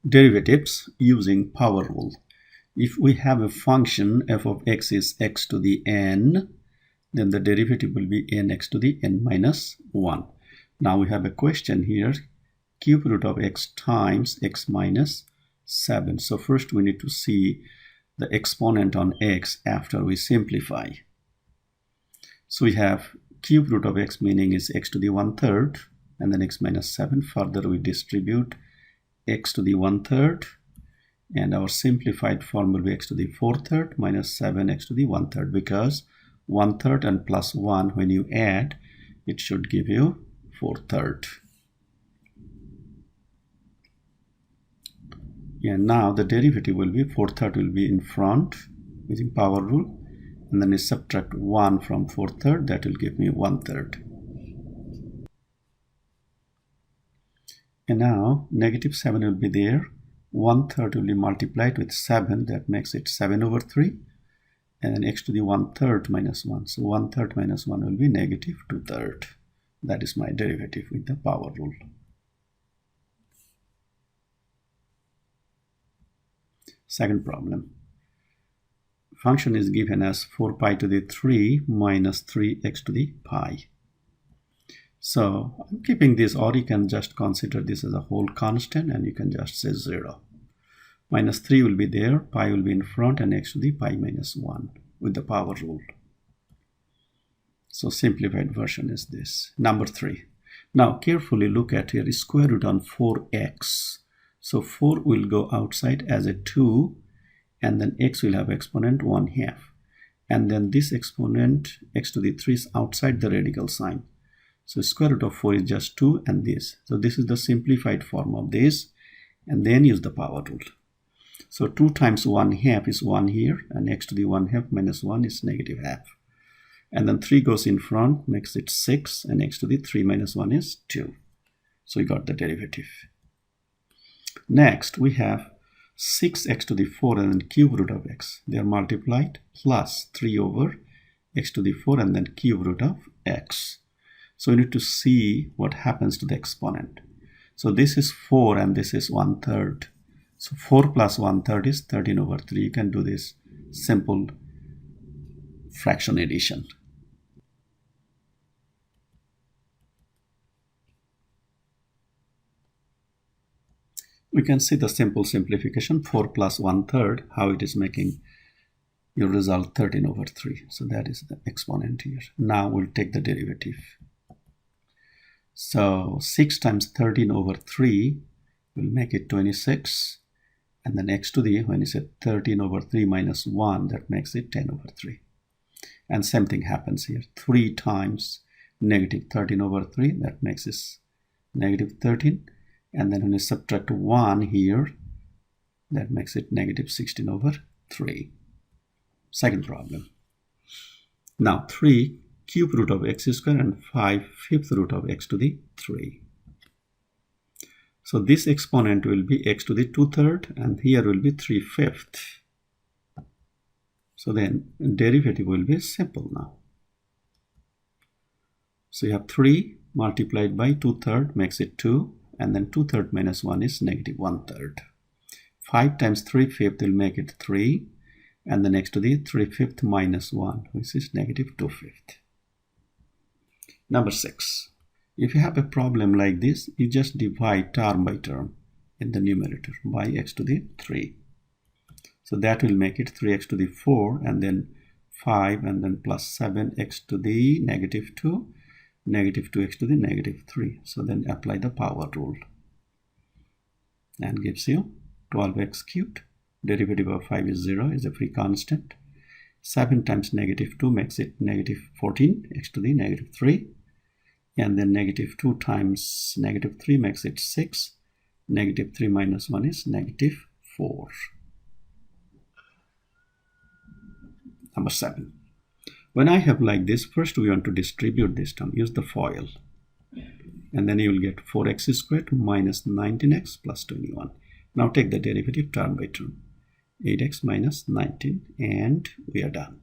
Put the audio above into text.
Derivatives using power rule. If we have a function f of x is x to the n, then the derivative will be nx to the n minus 1. Now we have a question here, cube root of x times x minus 7. So first we need to see the exponent on x after we simplify. So we have cube root of x, meaning is x to the 1/3, and then x minus 7. Further we distribute x to the 1/3, and our simplified form will be x to the 4/3 minus 7x to the 1/3, because 1/3 and plus 1, when you add, it should give you 4/3. And now the derivative will be 4/3 will be in front using power rule, and then you subtract 1 from 4/3, that will give me 1/3. And now negative 7 will be there. 1/3 will be multiplied with 7, that makes it 7/3, and then x to the 1/3 minus 1. So 1/3 minus 1 will be negative 2/3. That is my derivative with the power rule. Second problem. Function is given as 4 pi to the 3 minus 3x to the pi. So I'm keeping this, or you can just consider this as a whole constant and you can just say 0. Minus 3 will be there, pi will be in front, and x to the pi minus 1 with the power rule. So simplified version is this. Number 3. Now carefully look at here, square root on 4x. So 4 will go outside as a 2, and then x will have exponent 1/2. And then this exponent x to the 3 is outside the radical sign. So square root of 4 is just 2 and this. So this is the simplified form of this, and then use the power rule. So 2 times 1/2 is 1 here, and x to the 1/2 minus 1 is negative half. And then 3 goes in front, makes it 6, and x to the 3 minus 1 is 2. So we got the derivative. Next we have 6x to the 4 and then cube root of x. They are multiplied, plus 3 over x to the 4 and then cube root of x. So we need to see what happens to the exponent. So this is 4 and this is 1/3. So 4 plus 1/3 is 13/3. You can do this simple fraction addition. We can see the simple simplification, 4 plus 1/3, how it is making your result 13/3. So that is the exponent here. Now we'll take the derivative. So 6 times 13/3 will make it 26. And then x to the, when you say 13/3 minus 1, that makes it 10/3. And same thing happens here. 3 times negative 13/3, that makes it negative 13. And then when you subtract 1 here, that makes it negative 16/3. Second problem. Now 3 cube root of x square and 5 fifth root of x to the 3. So this exponent will be x to the 2/3, and here will be 3/5. So then derivative will be simple now. So you have 3 multiplied by 2/3 makes it 2, and then 2/3 minus 1 is negative 1/3. 5 times 3/5 will make it 3, and the next to the 3/5 minus 1, which is negative 2/5. Number 6. If you have a problem like this, you just divide term by term in the numerator by x to the 3. So that will make it 3x to the 4, and then 5, and then plus 7x to the negative 2, negative 2x to the negative 3. So then apply the power rule, and gives you 12x cubed. Derivative of 5 is 0, is a free constant. 7 times negative 2 makes it negative 14x to the negative 3. And then negative 2 times negative 3 makes it 6. Negative 3 minus 1 is negative 4. Number 7. When I have like this, first we want to distribute this term. Use the FOIL. And then you will get 4x squared minus 19x plus 21. Now take the derivative term by term. 8x minus 19, and we are done.